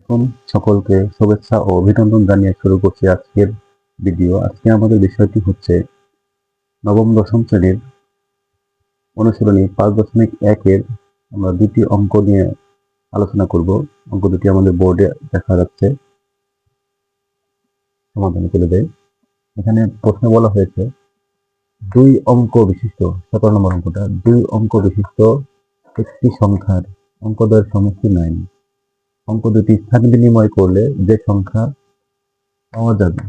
প্রথম সকলকে শুভেচ্ছা ও অভিনন্দন জানিয়ে শুরু করছি আজকের ভিডিও। আজকে আমাদের বিষয়টি হচ্ছে নবম দশম শ্রেণীর অনুশীলনী 5.1-এর আমরা দুটি অঙ্ক নিয়ে আলোচনা করব। অঙ্ক দুটি আমাদের বোর্ডে দেখা যাচ্ছে, সমাধান করে দেয়। এখানে প্রশ্নে বলা হয়েছে দুই অঙ্ক বিশিষ্ট, 17 নম্বর অঙ্কটা, দুই অঙ্ক বিশিষ্ট একটি সংখ্যার অঙ্কদ্বয়ের সমষ্টি 9। অঙ্ক দুটি স্থান বিনিময় করলে যে সংখ্যা পাওয়া যাবে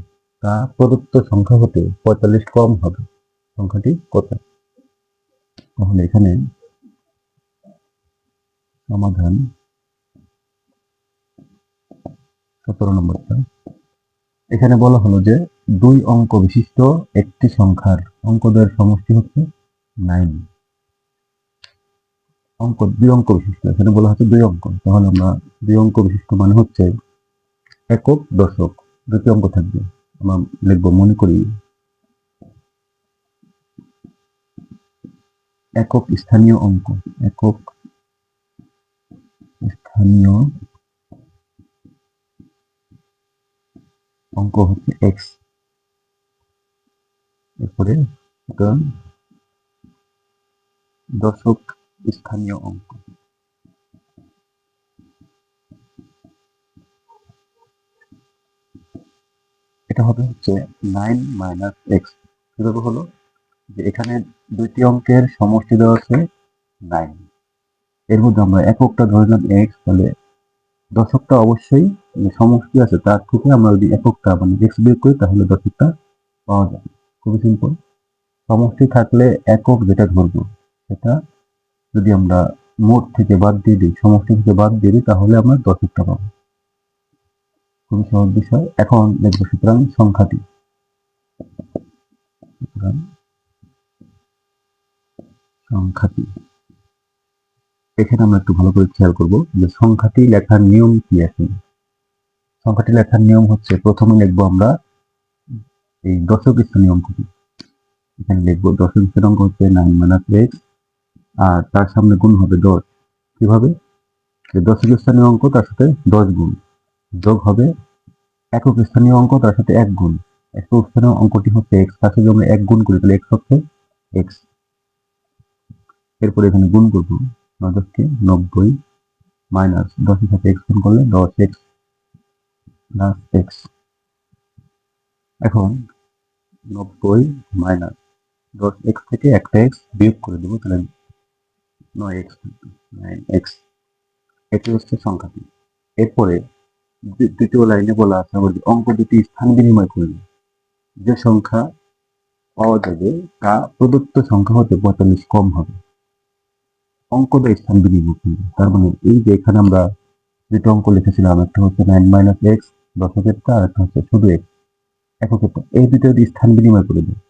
তা প্রদত্ত সংখ্যা হতে 45 কম হবে। সংখ্যাটি কত? তাহলে এখানে সমাধান 17 নম্বরটা। এখানে বলা হলো যে দুই অঙ্ক বিশিষ্ট একটি সংখ্যার অঙ্কদ্বয়ের সমষ্টি হচ্ছে 9। দুই অঙ্ক বিশিষ্ট, এখানে বলা হচ্ছে দুই অঙ্ক, তাহলে আমরা দুই অঙ্ক বিশিষ্ট মানে হচ্ছে একক দশক, দুটি অঙ্ক থাকবে। আমরা লিখবো, মনে করি একক স্থানীয় অঙ্ক, একক স্থানীয় অঙ্ক হচ্ছে এক্স। এরপরে দশক স্থানীয় অঙ্ক, এটা হবে হচ্ছে 9 - x। কিভাবে হলো যে এখানে দুইটি অঙ্কের সমষ্টি দেওয়া আছে 9, এর মধ্যে আমরা এককটা ধরলাম x, তাহলে দশকটা অবশ্যই সমষ্টি আছে, তার থেকে আমরা যদি এককটা মানে x বিয়োগ করি তাহলে দশকটা পাওয়া যাবে। খুবই সিম্পল। সমষ্টি থাকলে একক যেটা ধরবো সেটা যদি আমরা মোট থেকে বাদ দিয়ে দিই, সমষ্টি থেকে বাদ দিয়ে দিই, তাহলে আমরা দশকটা পাবো। খুবই সহজ বিষয়। এখন দেখবো সুতরাং সংখ্যাটি। সংখ্যাটি এখানে আমরা একটু ভালো করে খেয়াল করব যে সংখ্যাটি লেখার নিয়ম কি আছে। সংখ্যাটি লেখার নিয়ম হচ্ছে, প্রথমে লিখবো আমরা এই দশক স্থানীয় অঙ্কটি। এখানে লিখবো দশক স্থানীয় অঙ্ক হচ্ছে 9 - x, আর তার সামনে গুণ হবে 10। কিভাবে? যে দশক স্থানীয় অঙ্ক তার সাথে 10 গুণ, যোগ হবে একক স্থানীয় অঙ্ক তার সাথে 1 গুণ। একক স্থানীয় অঙ্কটি হচ্ছে x, তার সাথে আমরা 1 গুণ করি তাহলে x হচ্ছে x। এরপরে এখানে গুণ করবো 10কে 90 মাইনাস 10 এর সাথে x গুণ করলে 10x প্লাস x। এখন 90 মাইনাস 10x থেকে একটা x বিয়োগ করে দেবো, তাহলে 9x 9x। এটি হচ্ছে সংখ্যাটি। এরপরে দ্বিতীয় লাইনে বলা আছে আবার অঙ্ক দুটি স্থান বিনিময় করলে যে সংখ্যা পাওয়া যাবে তা প্রদত্ত সংখ্যা হতে 45 কম হবে। অঙ্কদ্বয় স্থান বিনিময় করলে, তার মানে এই যে এখানে আমরা দুটো অঙ্ক লিখেছিলাম, একটা হচ্ছে 9 - x দশকেরটা, আর একটা হচ্ছে শুধু x এককেরটা, এই দুটো যদি স্থান বিনিময় করে দেয়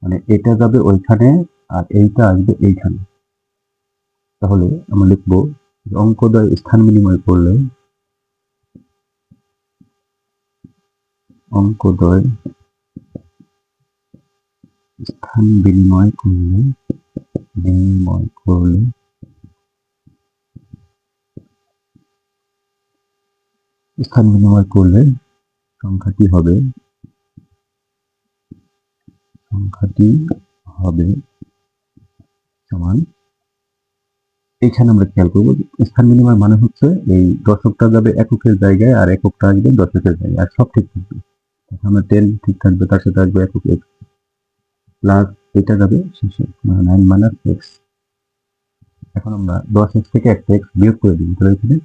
মানে এটা যাবে ওইখানে আর এইটা আসবে এইখানে, তাহলে আমরা লিখবো অঙ্কদ্বয় স্থান বিনিময় করলে, অঙ্কদ্বয় স্থান বিনিময় করলে স্থান বিনিময় করলে সংখ্যাটি হবে সমান। এখানে আমরা খেয়াল করবো স্থান বিনিময় মানে হচ্ছে এই দশকটা যাবে এককের জায়গায় আর এককটা আসবে দশকের জায়গায়, আর সব ঠিক থাকবে। আমরা 10 ঠিক থাকবে, তার সাথে আসবে একক x প্লাস এটা যাবে শেষে 9 - x। এখন আমরা 10x থেকে একটা x বিয়োগ করে দিব, তাহলে এখানে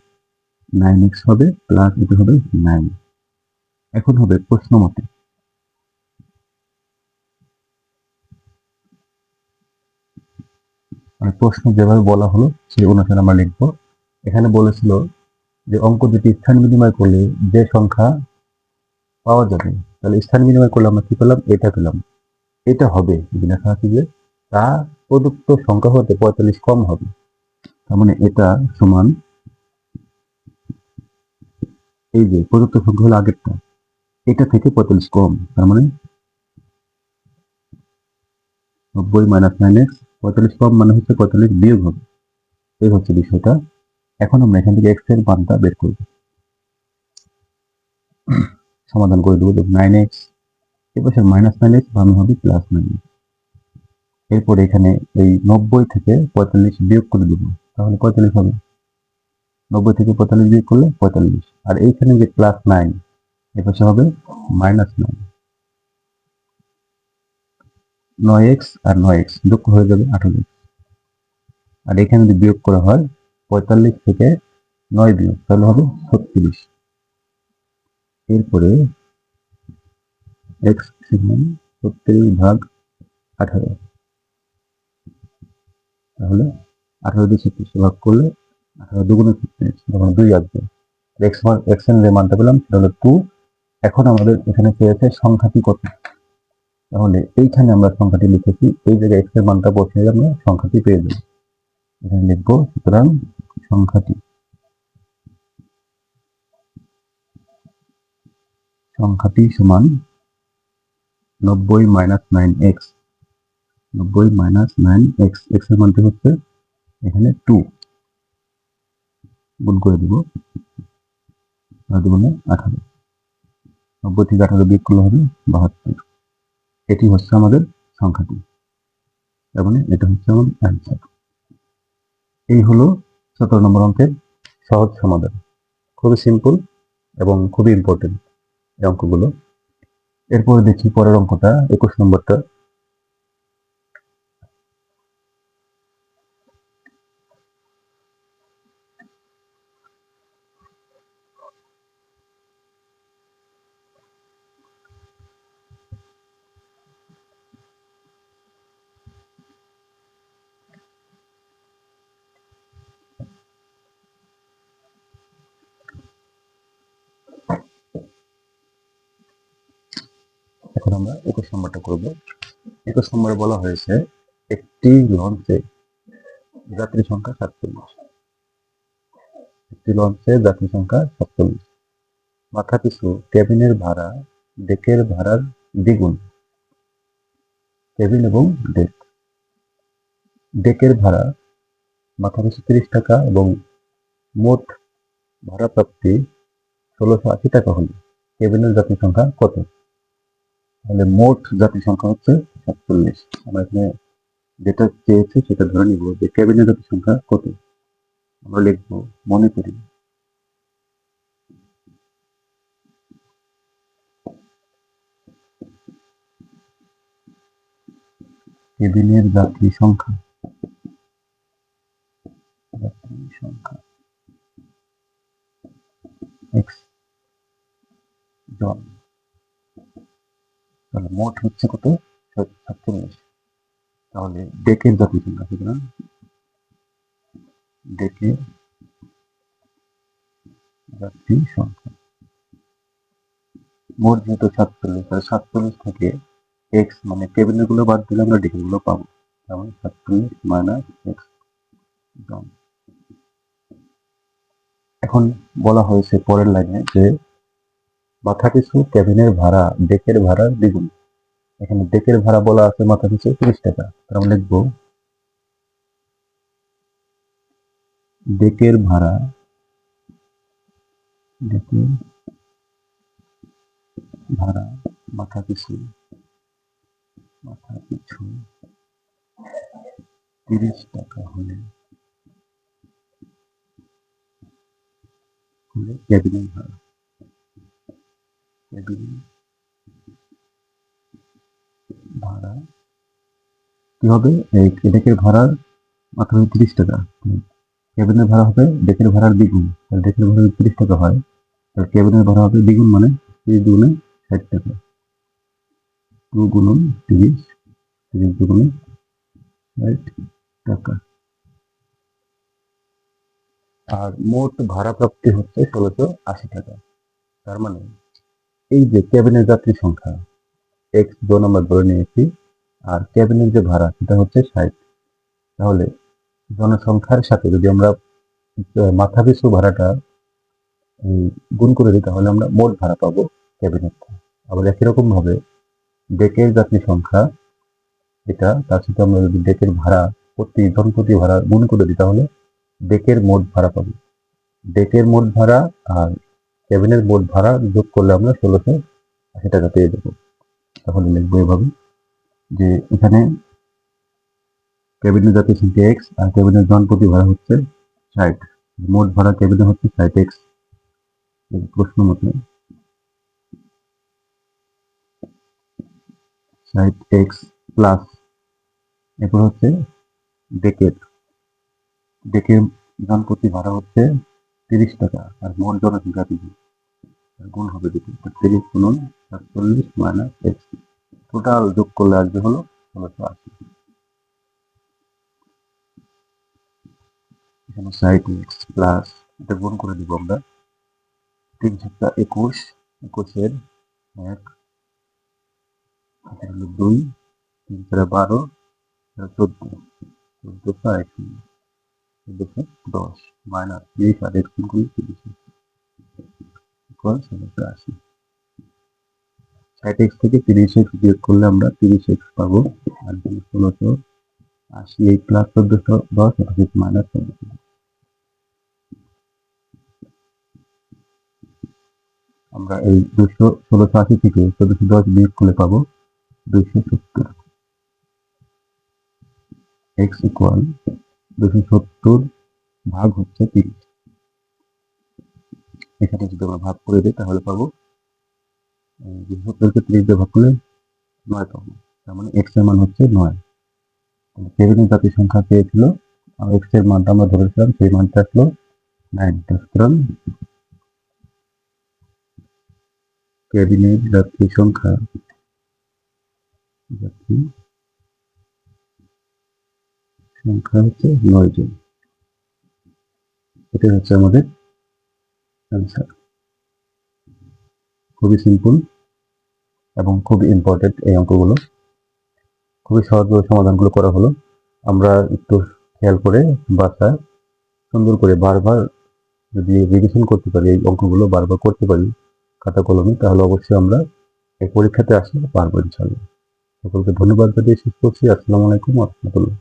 9x হবে প্লাস এটা হবে 9। এখন হবে প্রশ্ন মতে, মানে প্রশ্ন যেভাবে বলা হলো সেই অনুসারে আমরা লিখবো। এখানে বলেছিল যে অঙ্ক দুটি স্থান বিনিময় করলে যে সংখ্যা পাওয়া যাবে, তাহলে স্থান বিনিময় করলে আমরা কি পেলাম? এটা পেলাম। এটা হবে যদি লেখা আছে যে তা প্রদত্ত সংখ্যা হতে 45 কম হবে, তার মানে এটা সমান এই যে প্রদত্ত সংখ্যা হলো আগেরটা, এটা থেকে 45 কম, তার মানে 90 - 9x। 45 কম মানে হচ্ছে 45 বিয়োগ হবে, এই হচ্ছে বিষয়টা। এখন আমরা এখান থেকে x এর মানটা বের করব। সমাধান করে দেবো। 9x এপাশে -9x বামে হবে +9। এরপর এখানে এই 90 থেকে 45 বিয়োগ করে দেবো, তাহলে 45 হবে। 90 থেকে 45 বিয়োগ করলে 45। আর এইখানে যে +9 এপাশে হবে -9। 9x আর 9x যোগ হয়ে যাবে 18x। আর এখানে যদি বিয়োগ করা হয় 45 থেকে 9 বিয়োগ, তাহলে হবে 36। এরপরে x সমান 36/18, তাহলে 18 দিয়ে 36 ভাগ করলে 18 দুগুণে 36, তখন 2 আসবে। x এর যে মানটা পেলাম সেটা হলো 2। এখন আমাদের এখানে পেয়েছে সংখ্যাটি কত, তাহলে এইখানে আমরা সংখ্যাটি লিখেছি, এই জায়গায় x এর মানটা বসিয়ে আমরা সংখ্যাটি পেয়ে যাবো। এখানে লিখবো, সুতরাং সংখ্যাটি সমান 90 - 9x। 90 - 9x, x এর মানটি হচ্ছে এখানে 2, গুণ করে দিব 2 × 18। 90 থেকে 18 বিয়োগ করলে হবে 72। এটি হচ্ছে আমাদের সংখ্যাটি, তার মানে এটা হচ্ছে আমাদের অ্যান্সার। এই হলো 17 নম্বর অঙ্কের সহজ সমাধান। খুবই সিম্পল এবং খুবই ইম্পর্টেন্ট এই অঙ্কগুলো। এরপরে দেখি পরের অঙ্কটা, 21 নম্বরটা। এখন আমরা 21 নম্বরটা করব। 21 নম্বরে বলা হয়েছে একটি লঞ্চে যাত্রী সংখ্যা 47। একটি লঞ্চে যাত্রী সংখ্যা 47, মাথাপিছু কেবিনের ভাড়া ডেকের ভাড়ার দ্বিগুণ। কেবিন এবং ডেক, ডেকের ভাড়া মাথাপিছু 30 টাকা এবং মোট ভাড়া প্রাপ্তি 1680 টাকা হলে কেবিনের যাত্রী সংখ্যা কত? তাহলে মোট যাত্রী সংখ্যা হচ্ছে 47। আমরা এখানে যেটা চেয়েছি সেটা ধরে নিব যে কেবিনের যাত্রী সংখ্যা কত। আমরা লিখবো, মনে করি কেবিনের যাত্রী সংখ্যা x জন। তাহলে মোট হচ্ছে কত? 47। তাহলে ডেকের যাত্রী সংখ্যা, সুতরাং ডেকের যাত্রী সংখ্যা মোট যেহেতু 47, তাহলে 47 থেকে x মানে কেবিনের গুলো বাদ দিলে আমরা ডেকের গুলো পাবো। তাহলে 47 - x জন। এখন বলা হয়েছে পরের লাইনে যে মাথাপিছু কেবিনের ভাড়া ডেকের ভাড়ার দ্বিগুণ। এখানে ডেকের ভাড়া বলা আছে মাথাপিছু 30 টাকা, আমরা লিখবো ডেকের ভাড়া মাথাপিছু 30 টাকা হলে কেবিনের ভাড়া কি হবে? এই ডেকের ভাড়ার মাথাপিছু 30 টাকা, কেবিনের ভাড়া হবে ডেকের ভাড়ার দ্বিগুণ। তাহলে ডেকের ভাড়া 30 টাকা হয়, তাহলে কেবিনের ভাড়া হবে দ্বিগুণ, মানে 30 দুগুণে 60 টাকা। 2 গুণন 30, 30 দুগুণে 60 টাকা। আর মোট ভাড়া প্রাপ্তি হচ্ছে 1680 টাকা। তার মানে এই যে কেবিনের যাত্রী সংখ্যা x জন আমরা ধরে নিয়েছি, আর কেবিনের যে ভাড়া সেটা হচ্ছে 60। তাহলে জনসংখ্যার সাথে যদি আমরা মাথাপিছু ভাড়াটা গুণ করে দিই, তাহলে আমরা মোট ভাড়া পাবো কেবিনের। আবার একই রকম ভাবে ডেকের যাত্রী সংখ্যা এটা, তার সাথে আমরা যদি ডেকের ভাড়া প্রতি জন প্রতি ভাড়া গুণ করে দিই, তাহলে ডেকের মোট ভাড়া পাবো। ডেকের মোট ভাড়া আর কেবিনের মোট ভাড়া যোগ করলে আমরা 1680 টাকা পেয়ে যাবো। তাহলে লিখবো এভাবে যে এখানে কেবিনের জাতীয় সংখ্যা এক্স আর কেবিনের জনপ্রতি ভাড়া হচ্ছে 60, মোট ভাড়া কেবিনে হচ্ছে 60x। প্রশ্ন মতে 60x প্লাস এরপর হচ্ছে ডেকের জনপ্রতি ভাড়া হচ্ছে 30 টাকা আর মোট জনসংখ্যা গুণ হবে দুটো, 30 গুণন 47 মাইনাস এক্স, টোটাল যোগ করলে আসবে হলো 1680। এখানে 60x প্লাস এটা গুণ করে দিব আমরা 3 7 21, 21 এর 1 2, 3 4 12, 14, 14 আর 1410 মাইনাস 30 আর এক্স গুণ করলে 30 ইকুয়াল 1680। 60x থেকে 30x বিয়োগ করলে আমরা 30x পাবো আর 1680 এই প্লাস 1410 এটা হচ্ছে মাইনাস 14। আমরা এই 1680 থেকে 1410 বিয়োগ করলে পাবো 270। x ইকুয়াল 270 ভাগ হচ্ছে 30। এখানে যদি আমরা ভাগ করে দিই তাহলে পাবো 270 কে 30 দিয়ে ভাগ করলে 9 পাবো, তার মানে x এর মান হচ্ছে 9। কেবিনের জাতীয় সংখ্যা পেয়েছিল আর x এর মানটা আমরা ধরেছিলাম, সেই মানটা আসলো 9। সুতরাং কেবিনের জাতীয় সংখ্যা হচ্ছে 9 জন। এটাই হচ্ছে আমাদের অ্যান্সার। খুবই সিম্পল এবং খুবই ইম্পর্টেন্ট এই অঙ্কগুলো, খুবই সহজভাবে সমাধানগুলো করা হলো। আমরা একটু খেয়াল করে বাসায় সুন্দর করে বারবার যদি রিভিশন করতে পারি, এই অঙ্কগুলো বারবার করতে পারি খাতা কলমে, তাহলে অবশ্যই আমরা এই পরীক্ষাতে আসলে পারবো ইনশাআল্লাহ। সকলকে ধন্যবাদ জানিয়ে শেষ করছি। আসসালামু আলাইকুম ওয়া রাহমাতুল্লাহ।